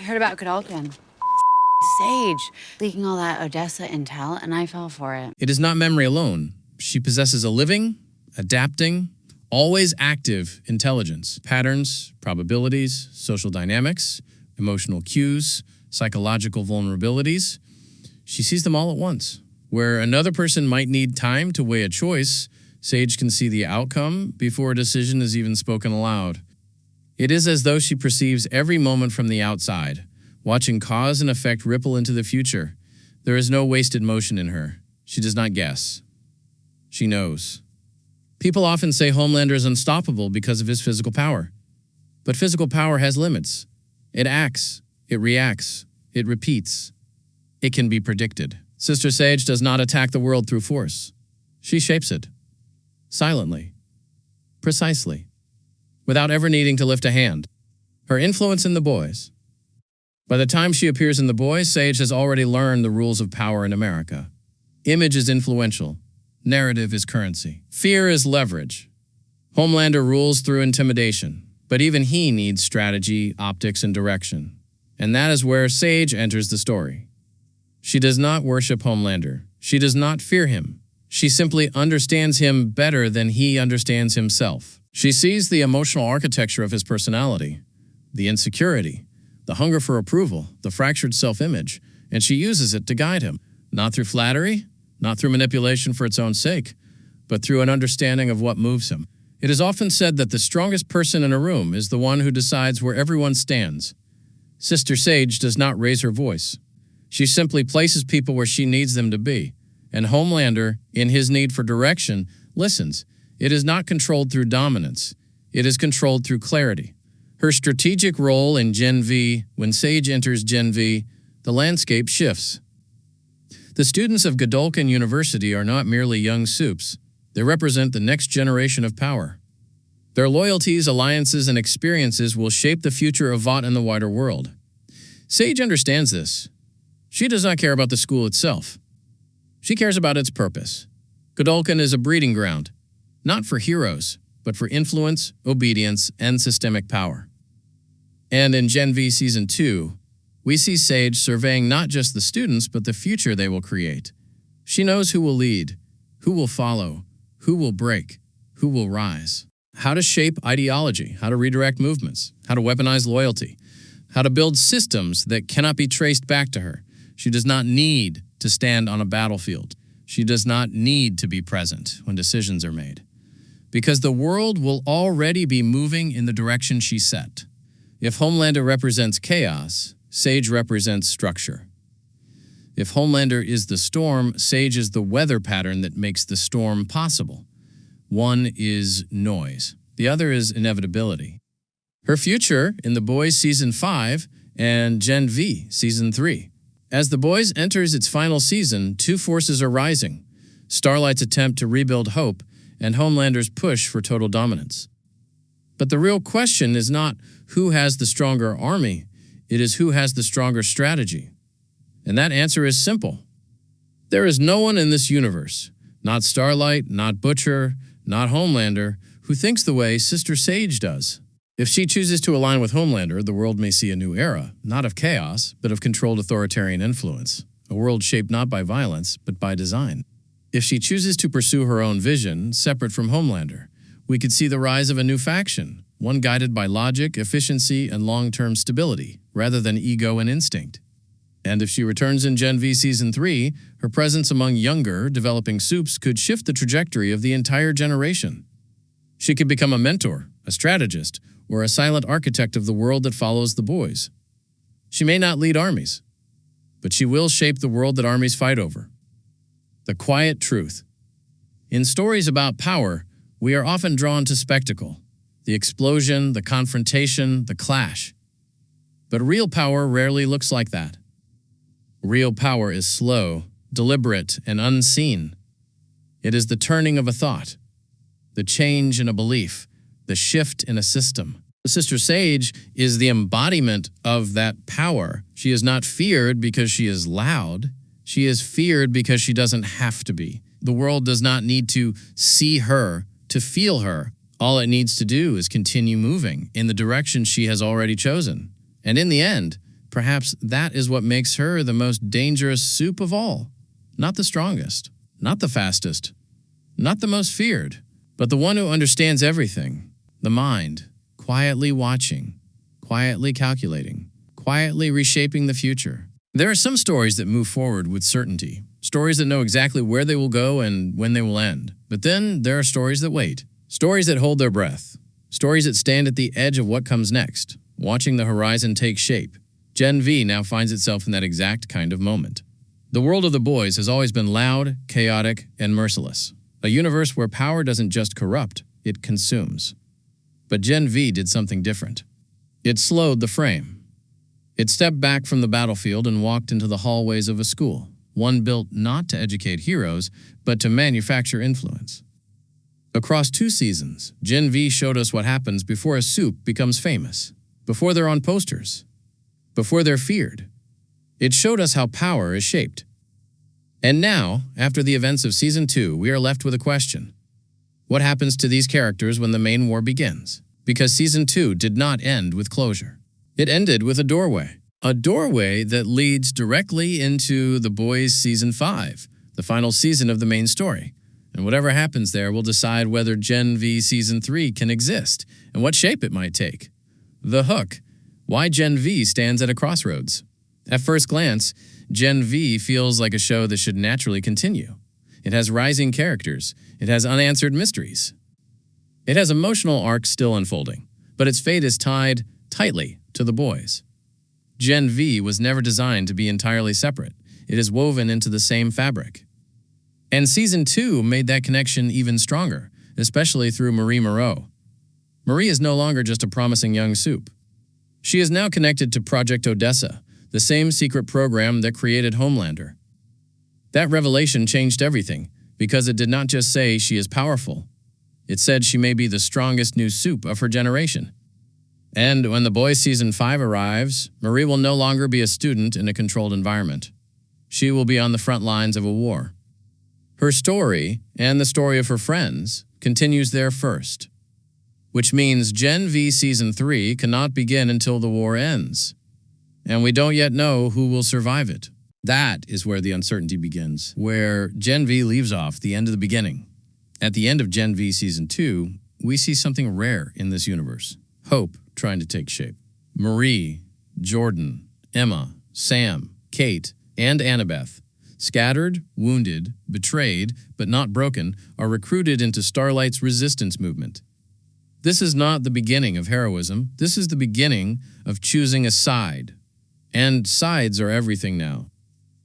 heard about Godolphin. Sage leaking all that Odessa intel, and I fell for it. It is not memory alone. She possesses a living, adapting, always active intelligence. Patterns, probabilities, social dynamics, emotional cues, psychological vulnerabilities. She sees them all at once. Where another person might need time to weigh a choice, Sage can see the outcome before a decision is even spoken aloud. It is as though she perceives every moment from the outside, watching cause and effect ripple into the future. There is no wasted motion in her. She does not guess. She knows. People often say Homelander is unstoppable because of his physical power. But physical power has limits. It acts, it reacts, it repeats. It can be predicted. Sister Sage does not attack the world through force. She shapes it. Silently. Precisely. Without ever needing to lift a hand. Her influence in the boys. By the time she appears in The Boys, Sage has already learned the rules of power in America. Image is influential. Narrative is currency. Fear is leverage. Homelander rules through intimidation, but even he needs strategy, optics, and direction. And that is where Sage enters the story. She does not worship Homelander. She does not fear him. She simply understands him better than he understands himself. She sees the emotional architecture of his personality, the insecurity, the hunger for approval, the fractured self-image, and she uses it to guide him, not through flattery, not through manipulation for its own sake, but through an understanding of what moves him. It is often said that the strongest person in a room is the one who decides where everyone stands. Sister Sage does not raise her voice. She simply places people where she needs them to be. And Homelander, in his need for direction, listens. It is not controlled through dominance. It is controlled through clarity. Her strategic role in Gen V, when Sage enters Gen V, the landscape shifts. The students of Godolphin University are not merely young soups. They represent the next generation of power. Their loyalties, alliances, and experiences will shape the future of Vought and the wider world. Sage understands this. She does not care about the school itself. She cares about its purpose. Godolphin is a breeding ground, not for heroes, but for influence, obedience, and systemic power. And in Gen V Season 2, we see Sage surveying not just the students, but the future they will create. She knows who will lead, who will follow, who will break, who will rise. How to shape ideology, how to redirect movements, how to weaponize loyalty, how to build systems that cannot be traced back to her. She does not need to stand on a battlefield. She does not need to be present when decisions are made. Because the world will already be moving in the direction she set. If Homelander represents chaos, Sage represents structure. If Homelander is the storm, Sage is the weather pattern that makes the storm possible. One is noise. The other is inevitability. Her future in The Boys Season 5 and Gen V Season 3. As The Boys enters its final season, two forces are rising. Starlight's attempt to rebuild hope and Homelander's push for total dominance. But the real question is not who has the stronger army, it is who has the stronger strategy. And that answer is simple. There is no one in this universe, not Starlight, not Butcher, not Homelander, who thinks the way Sister Sage does. If she chooses to align with Homelander, the world may see a new era, not of chaos, but of controlled authoritarian influence, a world shaped not by violence, but by design. If she chooses to pursue her own vision, separate from Homelander, we could see the rise of a new faction, one guided by logic, efficiency, and long-term stability, rather than ego and instinct. And if she returns in Gen V Season 3, her presence among younger, developing soups could shift the trajectory of the entire generation. She could become a mentor, a strategist, or a silent architect of the world that follows the boys. She may not lead armies, but she will shape the world that armies fight over. The quiet truth. In stories about power, we are often drawn to spectacle, the explosion, the confrontation, the clash. But real power rarely looks like that. Real power is slow, deliberate, and unseen. It is the turning of a thought, the change in a belief, the shift in a system. Sister Sage is the embodiment of that power. She is not feared because she is loud. She is feared because she doesn't have to be. The world does not need to see her, to feel her. All it needs to do is continue moving in the direction she has already chosen. And in the end, Perhaps that is what makes her the most dangerous soup of all. Not the strongest, not the fastest, not the most feared, but the one who understands everything. The mind, quietly watching, quietly calculating, quietly reshaping the future. There are some stories that move forward with certainty, stories that know exactly where they will go and when they will end. But then there are stories that wait, stories that hold their breath, stories that stand at the edge of what comes next, watching the horizon take shape. Gen V now finds itself in that exact kind of moment. The world of the boys has always been loud, chaotic, and merciless. A universe where power doesn't just corrupt, it consumes. But Gen V did something different. It slowed the frame. It stepped back from the battlefield and walked into the hallways of a school, one built not to educate heroes, but to manufacture influence. Across 2 seasons, Gen V showed us what happens before a soup becomes famous, before they're on posters, before they're feared. It showed us how power is shaped. And now, after the events of Season 2, we are left with a question. What happens to these characters when the main war begins? Because Season 2 did not end with closure. It ended with a doorway that leads directly into The Boys Season 5, the final season of the main story. And whatever happens there will decide whether Gen V Season 3 can exist and what shape it might take. The hook. Why Gen V stands at a crossroads. At first glance, Gen V feels like a show that should naturally continue. It has rising characters. It has unanswered mysteries. It has emotional arcs still unfolding, but its fate is tied tightly to the boys. Gen V was never designed to be entirely separate. It is woven into the same fabric. And Season 2 made that connection even stronger, especially through Marie Moreau. Marie is no longer just a promising young soup. She is now connected to Project Odessa, the same secret program that created Homelander. That revelation changed everything, because it did not just say she is powerful. It said she may be the strongest new soup of her generation. And when The Boys Season 5 arrives, Marie will no longer be a student in a controlled environment. She will be on the front lines of a war. Her story, and the story of her friends, continues there first. Which means Gen V Season 3 cannot begin until the war ends. And we don't yet know who will survive it. That is where the uncertainty begins, where Gen V leaves off the end of the beginning. At the end of Gen V Season 2, we see something rare in this universe. Hope trying to take shape. Marie, Jordan, Emma, Sam, Kate, and Annabeth, scattered, wounded, betrayed, but not broken, are recruited into Starlight's resistance movement. This is not the beginning of heroism. This is the beginning of choosing a side. And sides are everything now.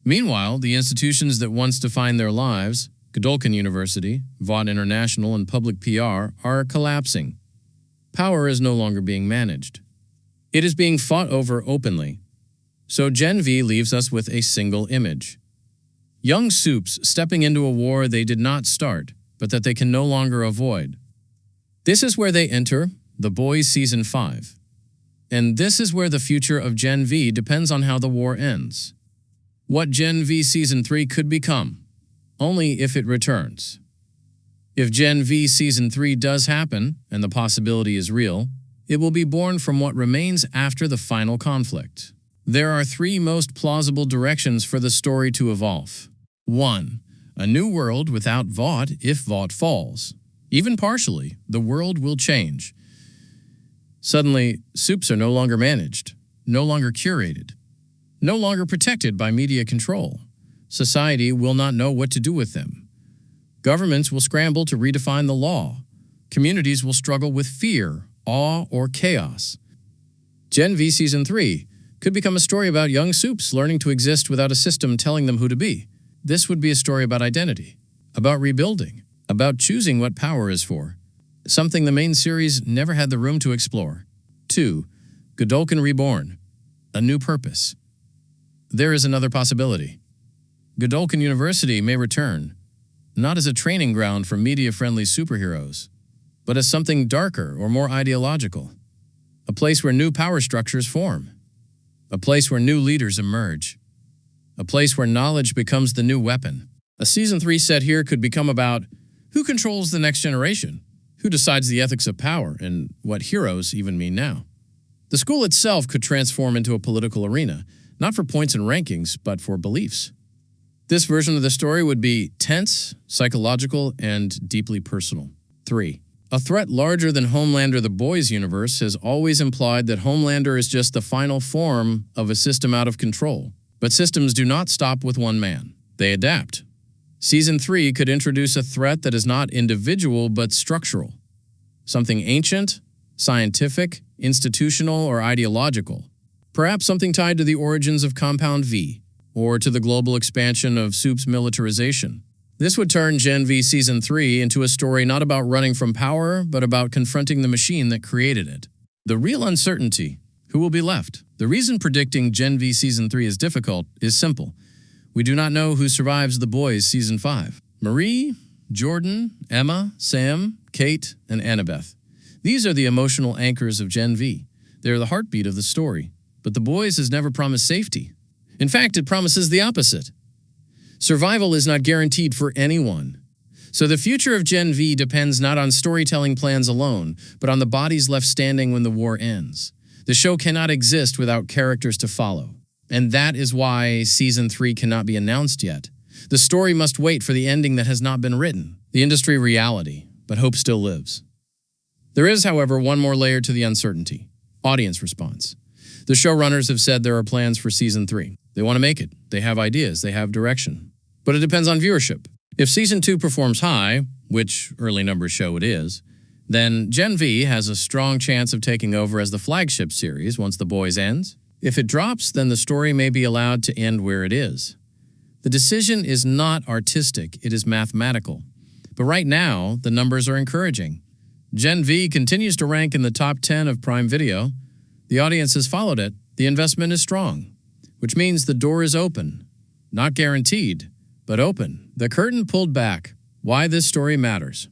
Meanwhile, the institutions that once defined their lives, Godolphin University, Vought International, and public PR, are collapsing. Power is no longer being managed. It is being fought over openly. So Gen V leaves us with a single image. Young soups stepping into a war they did not start, but that they can no longer avoid. This is where they enter The Boys Season 5. And this is where the future of Gen V depends on how the war ends. What Gen V Season 3 could become, only if it returns. If Gen V Season 3 does happen, and the possibility is real, it will be born from what remains after the final conflict. There are 3 most plausible directions for the story to evolve. 1. A new world without Vought if Vought falls. Even partially, the world will change. Suddenly, soups are no longer managed, no longer curated, no longer protected by media control. Society will not know what to do with them. Governments will scramble to redefine the law. Communities will struggle with fear, awe, or chaos. Gen V Season 3 could become a story about young soups learning to exist without a system telling them who to be. This would be a story about identity, about rebuilding, about choosing what power is for, something the main series never had the room to explore. 2. Godolphin Reborn, a new purpose. There is another possibility. Godolphin University may return, not as a training ground for media-friendly superheroes, but as something darker or more ideological. A place where new power structures form. A place where new leaders emerge. A place where knowledge becomes the new weapon. A Season 3 set here could become about who controls the next generation, who decides the ethics of power, and what heroes even mean now. The school itself could transform into a political arena, not for points and rankings, but for beliefs. This version of the story would be tense, psychological, and deeply personal. 3. A threat larger than Homelander the Boys universe has always implied that Homelander is just the final form of a system out of control. But systems do not stop with one man. They adapt. Season 3 could introduce a threat that is not individual but structural. Something ancient, scientific, institutional, or ideological. Perhaps something tied to the origins of Compound V, or to the global expansion of Soup's militarization. This would turn Gen V Season 3 into a story not about running from power, but about confronting the machine that created it. The real uncertainty: who will be left? The reason predicting Gen V Season 3 is difficult is simple. We do not know who survives The Boys Season 5. Marie, Jordan, Emma, Sam, Kate, and Annabeth. These are the emotional anchors of Gen V. They are the heartbeat of the story. But The Boys has never promised safety. In fact, it promises the opposite. Survival is not guaranteed for anyone. So the future of Gen V depends not on storytelling plans alone, but on the bodies left standing when the war ends. The show cannot exist without characters to follow. And that is why Season 3 cannot be announced yet. The story must wait for the ending that has not been written. The industry reality, but hope still lives. There is, however, one more layer to the uncertainty: audience response. The showrunners have said there are plans for Season 3. They want to make it. They have ideas. They have direction. But it depends on viewership. If Season 2 performs high, which early numbers show it is, then Gen V has a strong chance of taking over as the flagship series once The Boys ends. If it drops, then the story may be allowed to end where it is. The decision is not artistic, it is mathematical. But right now, the numbers are encouraging. Gen V continues to rank in the top 10 of Prime Video. The audience has followed it. The investment is strong, which means the door is open. Not guaranteed, but open. The curtain pulled back. Why this story matters.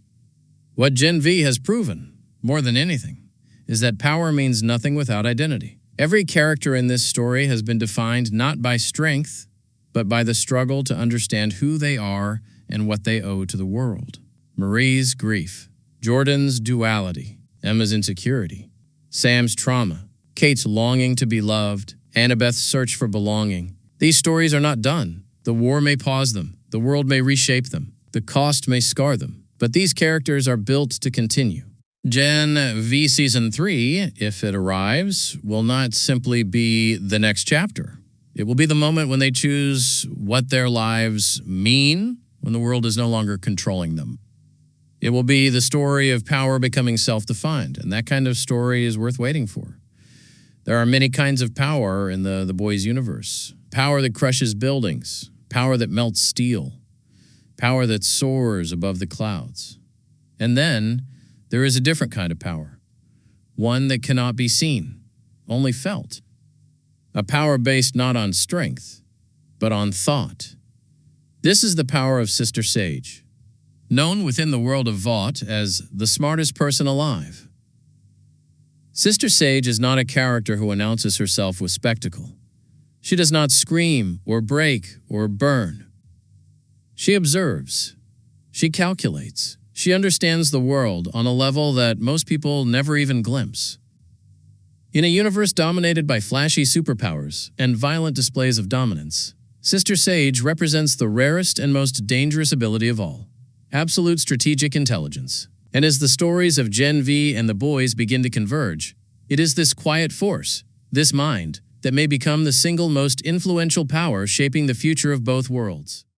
What Gen V has proven, more than anything, is that power means nothing without identity. Every character in this story has been defined not by strength, but by the struggle to understand who they are and what they owe to the world. Marie's grief, Jordan's duality, Emma's insecurity, Sam's trauma, Kate's longing to be loved, Annabeth's search for belonging. These stories are not done. The war may pause them. The world may reshape them. The cost may scar them. But these characters are built to continue. Gen V Season 3, if it arrives, will not simply be the next chapter. It will be the moment when they choose what their lives mean when the world is no longer controlling them. It will be the story of power becoming self-defined, and that kind of story is worth waiting for. There are many kinds of power in the Boys universe. Power that crushes buildings, power that melts steel, power that soars above the clouds. And then there is a different kind of power, one that cannot be seen, only felt. A power based not on strength, but on thought. This is the power of Sister Sage, known within the world of Vought as the smartest person alive. Sister Sage is not a character who announces herself with spectacle. She does not scream or break or burn. She observes. She calculates. She understands the world on a level that most people never even glimpse. In a universe dominated by flashy superpowers and violent displays of dominance, Sister Sage represents the rarest and most dangerous ability of all: absolute strategic intelligence. And as the stories of Gen V and the Boys begin to converge, it is this quiet force, this mind, that may become the single most influential power shaping the future of both worlds.